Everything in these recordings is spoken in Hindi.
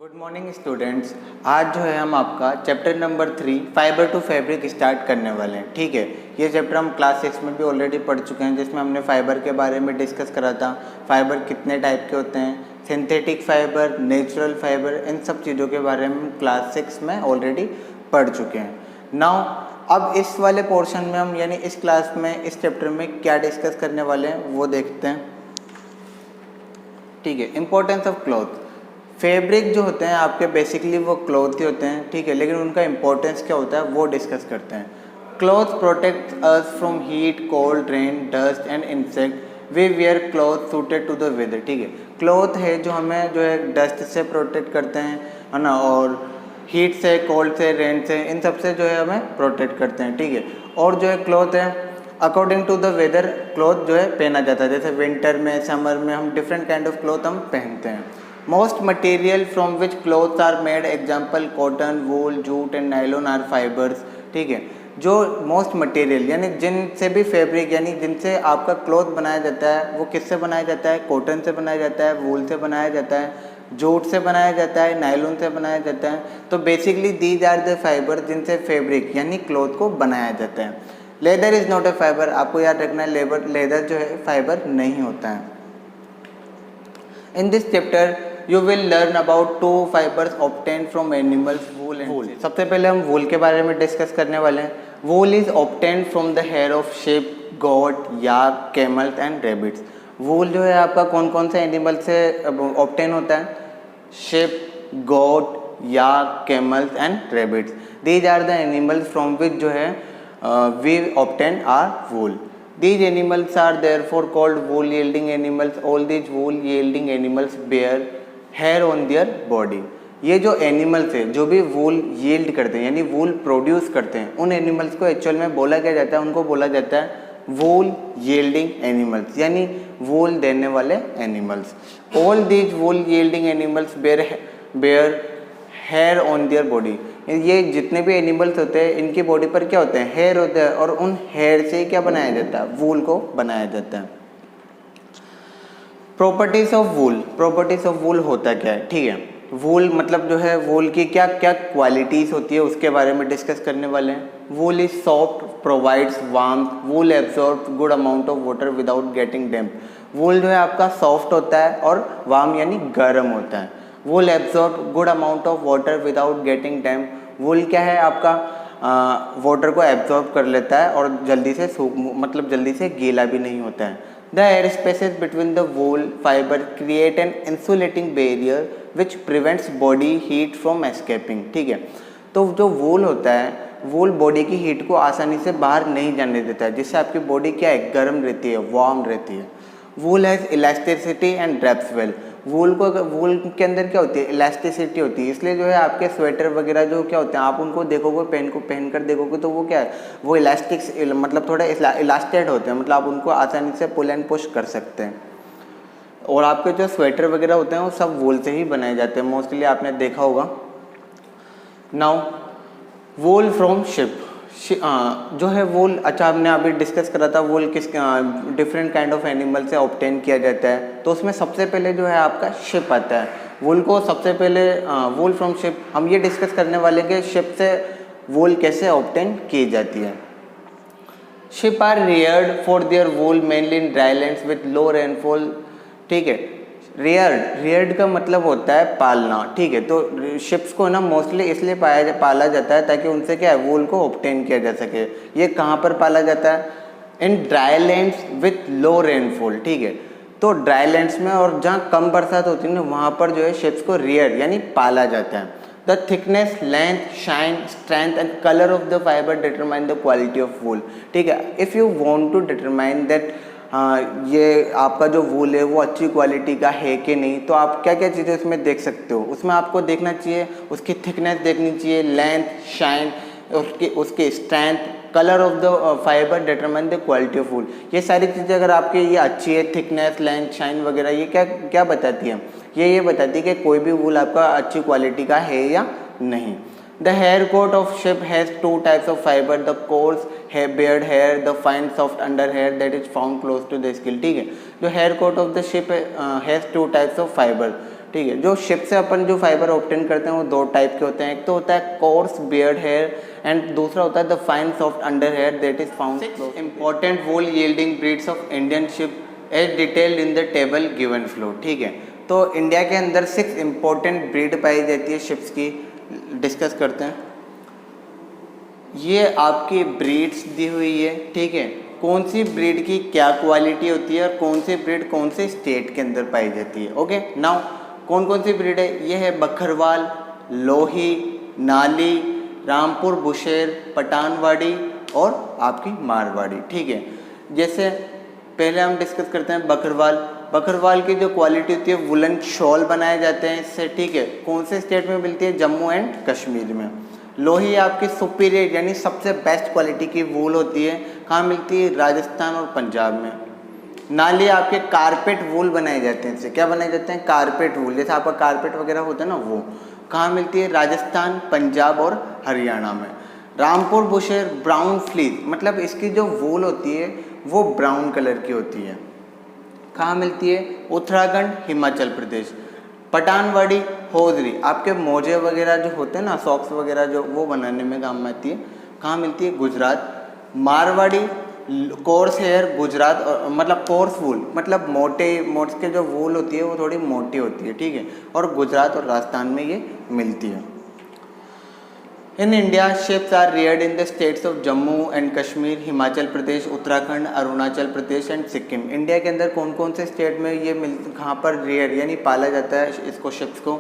Good morning students. आज जो है हम आपका chapter number 3 fibre to fabric start करने वाले हैं। ठीक है, ये चैप्टर हम क्लास 6 में भी ऑलरेडी पढ़ चुके हैं, जिसमें हमने फाइबर के बारे में डिस्कस करा था। फाइबर कितने टाइप के होते हैं, सिंथेटिक फाइबर, नेचुरल फाइबर, इन सब चीज़ों के बारे में हम क्लास 6 में ऑलरेडी पढ़ चुके हैं। नाउ अब इस वाले पोर्शन में हम यानी इस क्लास में इस चैप्टर में क्या डिस्कस करने वाले हैं वो देखते हैं। ठीक है, इम्पोर्टेंस ऑफ क्लॉथ। फैब्रिक जो होते हैं आपके बेसिकली वो क्लॉथ ही होते हैं। ठीक है, लेकिन उनका इंपॉर्टेंस क्या होता है वो डिस्कस करते हैं। Cloth protect us from heat, cold, rain, dust and insect. We wear cloth suited to the weather. ठीक है, क्लॉथ है जो हमें जो है डस्ट से प्रोटेक्ट करते हैं, है ना, और हीट से, कोल्ड से, रेन से, इन सब से जो है हमें प्रोटेक्ट करते हैं। ठीक है, और जो है क्लॉथ है according to the weather cloth जो है पहना जाता है। जैसे विंटर में, समर में हम डिफरेंट काइंड ऑफ क्लॉथ हम पहनते हैं। Most material from which clothes are made, example cotton, wool, jute and nylon are fibres. ठीक है, जो मोस्ट मटेरियल यानी जिनसे भी फैब्रिक यानी जिनसे आपका क्लॉथ बनाया जाता है वो किससे बनाया जाता है? कॉटन से बनाया जाता है, वूल से बनाया जाता है, जूट से बनाया जाता है, नायलॉन से बनाया जाता है। तो basically these are the fibre जिनसे फैब्रिक यानी क्लॉथ को बनाया जाता है। Leather is not a fibre. आपको याद रखना है लेदर जो है फाइबर नहीं होता है। In this chapter you will learn about 2 fibres obtained from animals, wool and wool. सबसे पहले हम वूल के बारे में डिस्कस करने वाले हैं। Wool is obtained from the hair of sheep, goat, yak, camels and rabbits. Wool जो है आपका कौन कौन से एनिमल से ऑब्टेन होता है? sheep, goat, yak, camels and rabbits. These are the animals from which जो है we obtain our wool. These animals are therefore called wool yielding animals. All these wool yielding animals bear hair on their body. ये जो एनिमल्स है जो भी वूल यील्ड करते हैं यानी वूल प्रोड्यूस करते हैं, उन एनिमल्स को एक्चुअल में बोला क्या जाता है? उनको बोला जाता है वूल यील्डिंग एनिमल्स यानी वूल देने वाले animals. All these wool yielding animals bear hair on their body. ये जितने भी एनिमल्स होते हैं इनकी बॉडी पर क्या होते हैं? हेयर होते हैं, और उन हेयर से क्या बनाया जाता है? वूल को बनाया जाता है। Properties of wool. Properties of wool होता क्या है? ठीक है, वूल मतलब जो है वूल की क्या क्या क्वालिटीज़ होती है उसके बारे में डिस्कस करने वाले हैं। Wool is soft, provides warmth, wool absorb good amount of water without getting damp. Wool जो है आपका सॉफ्ट होता है और वार्म यानी गर्म होता है। Wool absorb good amount of water without getting damp. Wool क्या है आपका? वाटर को एब्जॉर्ब कर लेता है और जल्दी से मतलब जल्दी से गीला भी नहीं होता है। The air spaces between the wool fibre create an insulating barrier which prevents body heat from escaping. ठीक है, तो जो वूल होता है, वूल बॉडी की हीट को आसानी से बाहर नहीं जाने देता है, जिससे आपकी बॉडी क्या है? गर्म रहती है, वार्म रहती है। वूल हैज़ इलास्टिसिटी एंड ड्रैप्स वेल। वूल के अंदर क्या होती है? इलास्टिसिटी होती है, इसलिए जो है आपके स्वेटर वगैरह जो क्या होते हैं आप उनको देखोगे, पहन कर देखोगे तो वो क्या है? वो इलास्टिक मतलब थोड़े इलास्टेड होते हैं, मतलब आप उनको आसानी से पुल एंड पुश कर सकते हैं। और आपके जो स्वेटर वगैरह होते हैं वो सब वूल से ही बनाए जाते हैं, मोस्टली आपने देखा होगा। Now wool from ship. जो है वूल, अच्छा हमने अभी डिस्कस करा था वूल किस डिफरेंट काइंड ऑफ एनिमल से ऑब्टेन किया जाता है। तो उसमें सबसे पहले जो है आपका शिप आता है। वूल को सबसे पहले वूल फ्रॉम शिप हम ये डिस्कस करने वाले कि शिप से वूल कैसे ऑब्टेन की जाती है। Sheep are reared for their wool mainly in dry lands with low rainfall. ठीक है, रियर्ड का मतलब होता है पालना। ठीक है, तो शिप्स को ना मोस्टली इसलिए पाला जाता है ताकि उनसे क्या है? वूल को ऑब्टेन किया जा सके। ये कहाँ पर पाला जाता है? इन dry lands with low rainfall. ठीक है, तो ड्राई लैंड्स में और जहाँ कम बरसात होती है ना वहाँ पर जो है शिप्स को रियर यानी पाला जाता है। The thickness, length, shine, strength and colour of the fibre determine the quality of wool. ठीक है, if you want to determine that ये आपका जो वूल है वो अच्छी क्वालिटी का है कि नहीं, तो आप क्या क्या चीज़ें उसमें देख सकते हो? उसमें आपको देखना चाहिए उसकी थिकनेस देखनी चाहिए, लेंथ, शाइन, उसकी strength, colour of the fibre determine the quality of वूल। ये सारी चीज़ें अगर आपकी ये अच्छी है, थिकनेस, लेंथ, शाइन वगैरह, ये क्या क्या बताती है? ये बताती है कि कोई भी वूल आपका अच्छी क्वालिटी का है या नहीं। The hair coat of sheep has 2 types of fiber, the coarse beard hair, the fine soft under hair that is found close to the skin. ठीक है, जो hair coat of the sheep has 2 types of fiber. ठीक है। जो शिप से अपन जो फाइबर ऑब्टेन करते हैं वो दो टाइप के होते हैं, एक तो होता है कोर्स बियर्ड हेयर एंड दूसरा होता है the fine soft under hair that is found. Important wool yielding breeds of Indian sheep as detailed in the table given below, ठीक है। तो इंडिया के अंदर 6 इंपॉर्टेंट ब्रीड पाई जाती है शिप्स की, डिस्कस करते हैं। ये आपकी ब्रीड्स दी हुई है, ठीक है। कौन सी ब्रीड की क्या क्वालिटी होती है और कौन सी ब्रीड कौन से स्टेट के अंदर पाई जाती है। ओके, नाउ कौन कौन सी ब्रीड है, ये है बखरवाल, लोही, नाली, रामपुर बुशेर, पठानवाड़ी और आपकी मारवाड़ी, ठीक है। जैसे पहले हम डिस्कस करते हैं बखरवाल। बखरवाल की जो क्वालिटी होती है वुलन शॉल बनाए जाते हैं इससे, ठीक है। कौन से स्टेट में मिलती है, जम्मू एंड कश्मीर में। लोही आपकी सुपीरियर यानी सबसे बेस्ट क्वालिटी की वूल होती है, कहाँ मिलती है, राजस्थान और पंजाब में। नाली आपके कारपेट वूल बनाए जाते हैं, इससे क्या बनाए जाते हैं, कारपेट वूल, जैसे आपका कारपेट वगैरह होता है ना, वो कहाँ मिलती है, राजस्थान, पंजाब और हरियाणा में। रामपुर बुशेर ब्राउन फ्लीज, मतलब इसकी जो वूल होती है वो ब्राउन कलर की होती है, कहाँ मिलती है, उत्तराखंड, हिमाचल प्रदेश। पठानवाड़ी होजरी, आपके मोजे वगैरह जो होते हैं ना, सॉक्स वगैरह जो, वो बनाने में काम आती है, कहाँ मिलती है, गुजरात। मारवाड़ी कोर्स हेयर गुजरात, मतलब कोर्स वूल मतलब मोटे के जो वूल होती है वो थोड़ी मोटी होती है, ठीक है, और गुजरात और राजस्थान में ये मिलती है। In India sheeps are reared in the states of Jammu and Kashmir, Himachal Pradesh, Uttarakhand, Arunachal Pradesh and Sikkim. India के अंदर कौन कौन से स्टेट में ये कहाँ पर रियर यानी पाला जाता है इसको, शिप्स को,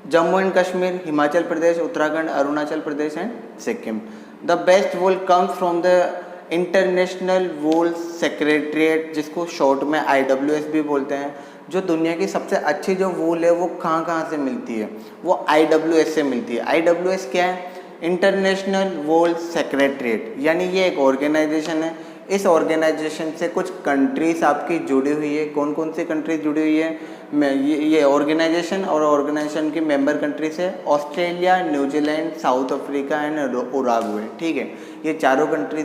Jammu and Kashmir, Himachal Pradesh, Uttarakhand, Arunachal Pradesh and Sikkim. The best wool comes from the international wool secretariat, जिसको शॉर्ट में IWS भी बोलते हैं। जो दुनिया की सबसे अच्छी जो वूल है वो कहाँ से मिलती है, वो IWS से मिलती है। IWS क्या है, इंटरनेशनल वूल सेक्रेटरीट, यानी ये एक ऑर्गेनाइजेशन है। इस ऑर्गेनाइजेशन से कुछ कंट्रीज आपकी जुड़ी हुई है। कौन कौन सी कंट्रीज जुड़ी हुई है, ये ऑर्गेनाइजेशन और ऑर्गेनाइजेशन की मेंबर कंट्रीज है Australia, New Zealand, south Africa and Uruguay, ठीक है। ये चारों कंट्री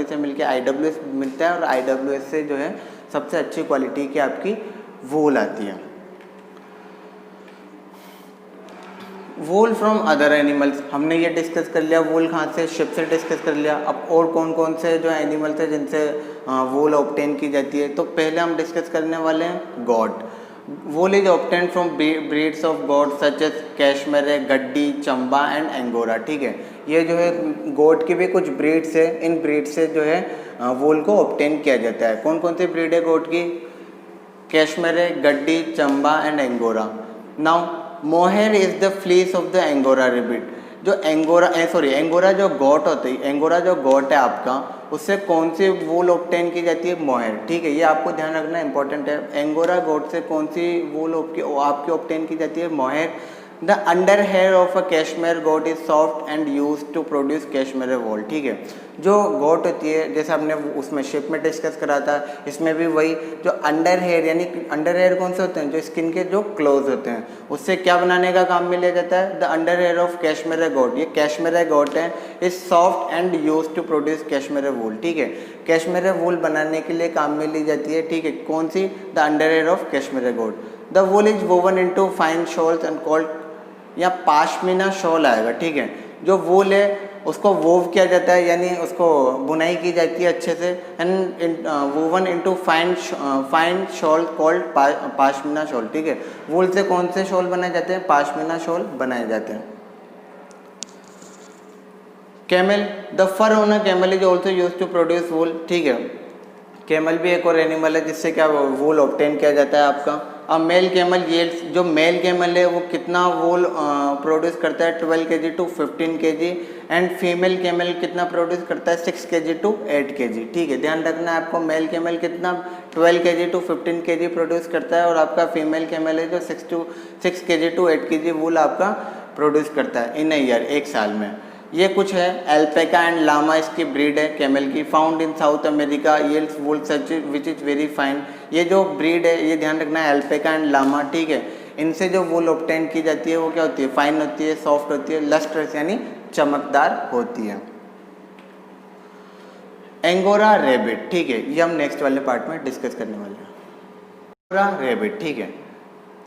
से मिलकर IWS मिलता है और IWS से जो है सबसे अच्छी क्वालिटी की आपकी वूल आती है। वूल फ्रॉम अदर एनिमल्स, हमने ये डिस्कस कर लिया, वूल कहाँ से, शिप से डिस्कस कर लिया। अब और कौन कौन से जो एनिमल्स है जिनसे वूल ऑब्टेन की जाती है, तो पहले हम डिस्कस करने वाले हैं goat. Wool is obtain from breeds of goat such as cashmere, Gaddi, Chamba and Angora, ठीक है। ये जो है गोट की भी कुछ ब्रीड्स है, इन ब्रीड से जो है वूल को ऑब्टेन किया जाता है। कौन कौन सी ब्रीड है गोट की, कैशमेरे, Gaddi, Chamba and Angora. Now mohair is the fleece of the Angora rebate. जो एंगोरा जो गोट होती है, एंगोरा जो गोट है आपका, उससे कौन सी वूल ऑब्टेन की जाती है, मोहेर, ठीक है। ये आपको ध्यान रखना इंपॉर्टेंट है। एंगोरा गोट से कौन सी वूल आपकी ऑब्टेन की जाती है, mohair. The under hair of a cashmere goat is soft and use to produce cashmere wool, ठीक है। जो गोट होती है, जैसे हमने उसमें शिप में डिस्कस करा था, इसमें भी वही, जो अंडर हेयर यानी अंडर हेयर कौन से होते हैं, जो स्किन के जो क्लोज होते हैं, उससे क्या बनाने का काम में लिया जाता है, the under hair of cashmere goat. ये कैशमेरे गोट है, is soft and use to produce cashmere wool, ठीक है। कैशमेरे वूल बनाने के लिए काम में ली जाती है, ठीक है। कौन सी, the under hair of cashmere goat. The wool is woven into fine shawls and called, या पाशमीना शॉल आएगा, ठीक है। जो वूल है उसको वोव किया जाता है, यानी उसको बुनाई की जाती है अच्छे से, and woven into fine shawl called pashmina shawl, ठीक है। वूल से कौन से शॉल बनाए जाते हैं, पाशमीना शॉल बनाए जाते हैं। Camel, the fur on a camel is also use to produce wool, ठीक है। कैमल भी एक और एनिमल है जिससे क्या वूल ऑब्टेन किया जाता है आपका। अब मेल कैमल यील्ड्स, जो मेल कैमल है वो कितना वूल प्रोड्यूस करता है, 12 kg to 15 kg, and female camel कितना प्रोड्यूस करता है, 6 kg टू 8 kg, ठीक है। ध्यान रखना है आपको, मेल कैमल कितना 12 kg टू 15 kg प्रोड्यूस करता है, और आपका फीमेल कैमल है जो 6 kg टू 8 kg वूल आपका प्रोड्यूस करता है इन अ ईयर, एक साल में। ये कुछ है, एल्पेका एंड लामा इसकी ब्रीड है कैमल की, found in south America, yields wool such which is very fine. ये जो ब्रीड है, ये ध्यान रखना है, एल्पेका एंड लामा, ठीक है। इनसे जो वूल ऑब्टेन की जाती है वो क्या होती है, फाइन होती है, सॉफ्ट होती है, लस्ट्रस यानी चमकदार होती है। एंगोरा रेबिट, ठीक है, ये हम नेक्स्ट वाले पार्ट में डिस्कस करने वाले हैं। एंगोरा रेबिट, ठीक है।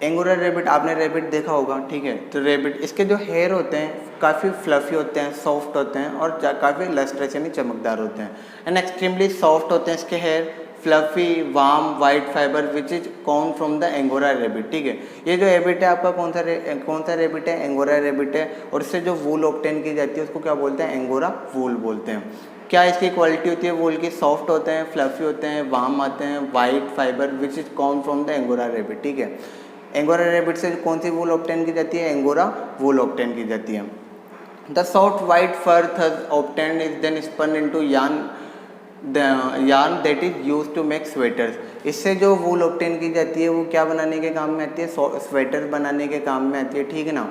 एंगोरा रैबिट, आपने रैबिट देखा होगा, ठीक है। तो रैबिट, इसके जो हेयर होते हैं काफ़ी फ्लफी होते हैं, सॉफ्ट होते हैं और काफ़ी लस्ट्रस यानी चमकदार होते हैं। एंड एक्सट्रीमली सॉफ्ट होते हैं इसके hair, fluffy warm white fibre which is corn from the Angora rabbit, ठीक है। ये जो रैबिट है आपका कौन सा रैबिट है? एंगोरा रैबिट है। और इससे जो वूल ऑब्टेन की जाती है उसको क्या बोलते हैं? एंगोरा वूल बोलते हैं। क्या इसकी क्वालिटी होती है वूल की? सॉफ्ट होते हैं, फ्लफी होते हैं, वार्म आते हैं, white fibre which is corn from the Angora rabbit, ठीक है। एंगोरा रैबिट से कौन सी वूल ऑब्टेन की जाती है? एंगोरा वूल ऑब्टेन की जाती है। The soft white fur thus obtain is then spun into yarn that is used to make sweaters। इससे जो वूल ऑब्टेन की जाती है वो क्या बनाने के काम में आती है? स्वेटर बनाने के काम में आती है, ठीक है ना।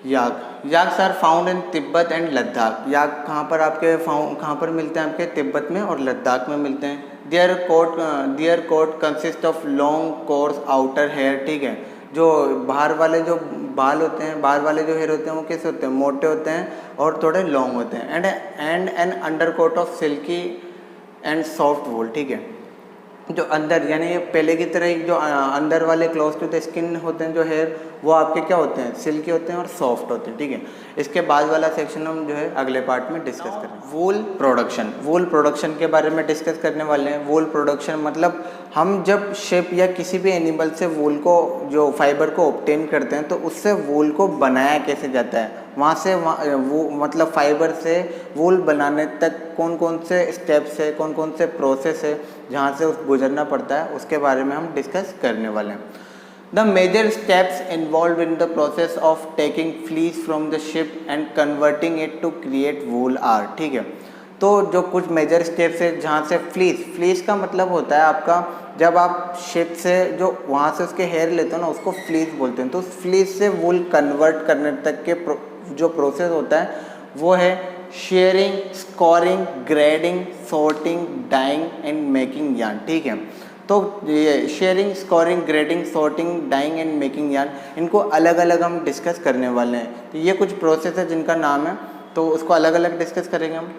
Yaks are found in Tibet and Ladakh. Yak कहाँ पर मिलते हैं? आपके तिब्बत में और लद्दाख में मिलते हैं। Their coat consist of long coarse outer hair, ठीक है। जो बाहर वाले जो बाल होते हैं, बाहर वाले जो हेयर होते हैं वो कैसे होते हैं? मोटे होते हैं और थोड़े लॉन्ग होते हैं। And an under coat of silky and soft wool, ठीक है। जो अंदर यानी ये पहले की तरह ही जो अंदर वाले क्लोज टू द स्किन होते हैं जो हेयर, वो आपके क्या होते हैं? सिल्की होते हैं और सॉफ्ट होते हैं, ठीक है। इसके बाद वाला सेक्शन हम जो है अगले पार्ट में डिस्कस करेंगे। वूल प्रोडक्शन के बारे में डिस्कस करने वाले हैं। वूल प्रोडक्शन मतलब हम जब शेप या किसी भी एनिमल से वूल को जो फाइबर को ऑब्टेन करते हैं तो उससे वूल को बनाया कैसे जाता है, वहाँ से वो मतलब फाइबर से वूल बनाने तक कौन कौन से स्टेप्स है, कौन कौन से प्रोसेस है जहाँ से गुजरना पड़ता है, उसके बारे में हम डिस्कस करने वाले हैं। The major steps involve in the process of taking fleece from the sheep and converting it to create wool are, ठीक है। तो जो कुछ मेजर स्टेप्स है जहाँ से फ्लीस का मतलब होता है आपका जब आप शिप से जो वहाँ से उसके हेयर लेते हो ना उसको फ्लीस बोलते हैं। तो उस फ्लीस से वूल कन्वर्ट करने तक के जो प्रोसेस होता है वो है shearing, scouring, grading, sorting, dyeing and making yarn, ठीक है। तो ये shearing, scouring, grading, sorting, dyeing and making yarn, इनको अलग अलग हम डिस्कस करने वाले हैं। तो ये कुछ प्रोसेस है जिनका नाम है, तो उसको अलग अलग डिस्कस करेंगे हम।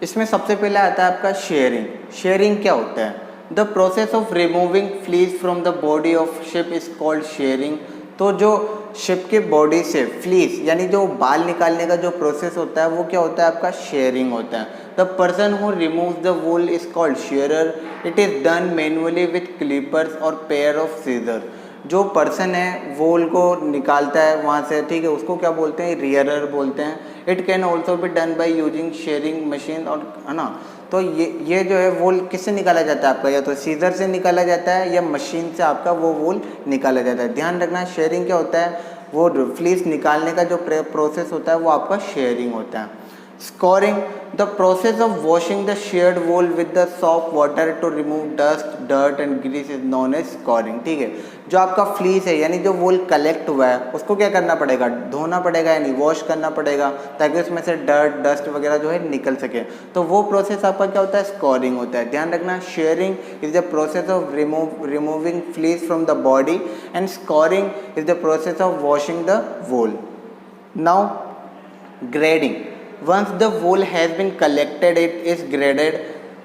इसमें सबसे पहले आता है आपका शेयरिंग। शेयरिंग क्या होता है? The process of removing fleece from the body of ship is called sharing. तो जो शिप के बॉडी से फ्लीस यानी जो बाल निकालने का जो प्रोसेस होता है वो क्या होता है? आपका शेयरिंग होता है। The person who removes the wool is called shearer. It is done manually with clippers और पेयर ऑफ सीजर। जो पर्सन है वूल को निकालता है वहाँ से, ठीक है, उसको क्या बोलते हैं? रियरर बोलते हैं। It can also be done by using sharing machine, और है ना। तो ये जो है वूल किससे निकाला जाता है आपका? या तो सीजर से निकाला जाता है या मशीन से आपका वो वूल निकाला जाता है। ध्यान रखना, शेयरिंग क्या होता है? वो फ्लीस निकालने का जो प्रोसेस होता है वो आपका शेयरिंग होता है। Scouring, the process of washing the sheared wool with the soft water to remove dust, dirt and grease is known as scouring, ठीक है। जो आपका फ्लीस है यानी जो वूल कलेक्ट हुआ है उसको क्या करना पड़ेगा? धोना पड़ेगा यानी वॉश करना पड़ेगा ताकि उसमें से डर्ट, डस्ट वगैरह जो है निकल सके। तो वो प्रोसेस आपका क्या होता है? स्कोरिंग होता है। ध्यान रखना, sharing is the process of removing fleece from the body and scoring is the process of washing the wool. Now grading, once the wool has been collected it is graded.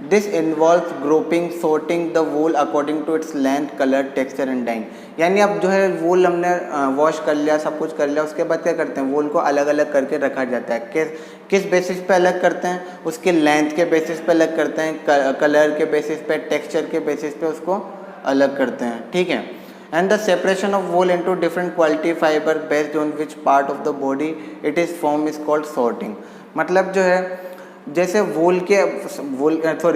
This involves grouping, sorting the wool according to its length, color, texture and dyeing। यानी अब जो है वूल हमने वॉश कर लिया, सब कुछ कर लिया, उसके बाद क्या करते हैं? वूल को अलग अलग करके रखा जाता है। किस बेसिस पे अलग करते हैं? उसके लेंथ के बेसिस पे अलग करते हैं, कलर के बेसिस पे, टेक्सचर के बेसिस पे उसको अलग करते हैं, ठीक है। And the separation of wool into different quality fiber based on which part of the body it is formed is called sorting। मतलब जो है जैसे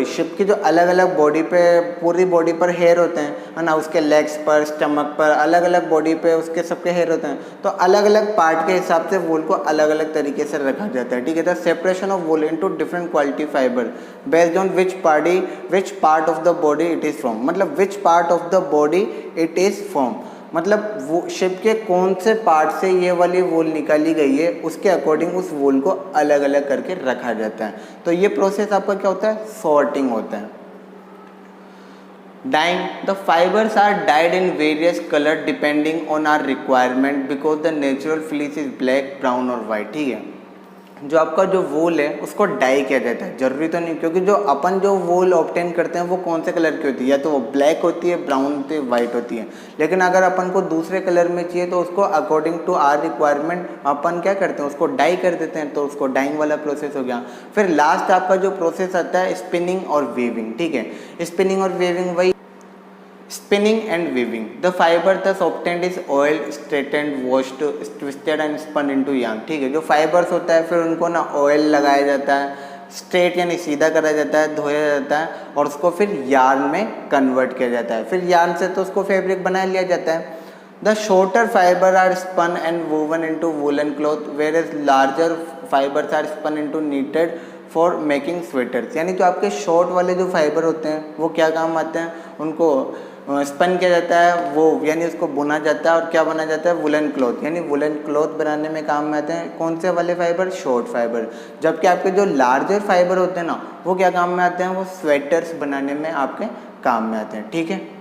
शिप की जो अलग अलग बॉडी पे, पूरी बॉडी पर हेयर होते हैं, है ना, उसके लेग्स पर, स्टमक पर, अलग अलग बॉडी पे उसके सबके हेयर होते हैं। तो अलग अलग पार्ट के हिसाब से वूल को अलग अलग तरीके से रखा जाता है, ठीक है। The separation of wool into different quality fibre based on which part of the body it is from. मतलब which part of the body it is from, मतलब वो शिप के कौन से पार्ट से ये वाली वूल निकाली गई है उसके अकॉर्डिंग उस वूल को अलग अलग करके रखा जाता है। तो ये प्रोसेस आपका क्या होता है? सॉर्टिंग होता है। Dyeing, the fibres are dyed in various colour depending on our requirement because the natural fleece is black, brown और वाइट, ठीक है। जो आपका जो वूल है उसको डाई किया जाता है, जरूरी तो नहीं, क्योंकि जो अपन जो वूल ऑब्टेन करते हैं वो कौन से कलर की होती है, या तो वो ब्लैक होती है, ब्राउन होती है, वाइट होती है। लेकिन अगर अपन को दूसरे कलर में चाहिए तो उसको अकॉर्डिंग टू आर रिक्वायरमेंट अपन क्या करते हैं, उसको डाई कर देते हैं, तो उसको डाइंग वाला प्रोसेस हो गया। फिर लास्ट आपका जो प्रोसेस आता है स्पिनिंग और वीविंग, ठीक है। स्पिनिंग और वीविंग वही spinning and weaving. The fiber thus obtained is oiled, straightened, washed, twisted and spun into yarn. ठीक है, जो फाइबर्स होता है फिर उनको ना ऑयल लगाया जाता है, स्ट्रेट यानी सीधा करा जाता है, धोया जाता है और उसको फिर यार्न में कन्वर्ट किया जाता है। फिर यार्न से तो उसको फैब्रिक बना लिया जाता है। The shorter fiber are spun and woven into woolen cloth, whereas larger fibers are spun into knitted for making sweaters. यानी जो आपके शॉर्ट वाले जो फाइबर होते हैं वो क्या काम आते हैं, उनको स्पन किया जाता है, वो यानी उसको बुना जाता है और क्या बना जाता है, वुलन क्लॉथ, यानी वुलन क्लॉथ बनाने में काम में आते हैं कौन से वाले फाइबर, शॉर्ट फाइबर। जबकि आपके जो लार्जर फाइबर होते हैं ना वो क्या काम में आते हैं, वो स्वेटर्स बनाने में आपके काम में आते हैं, ठीक है।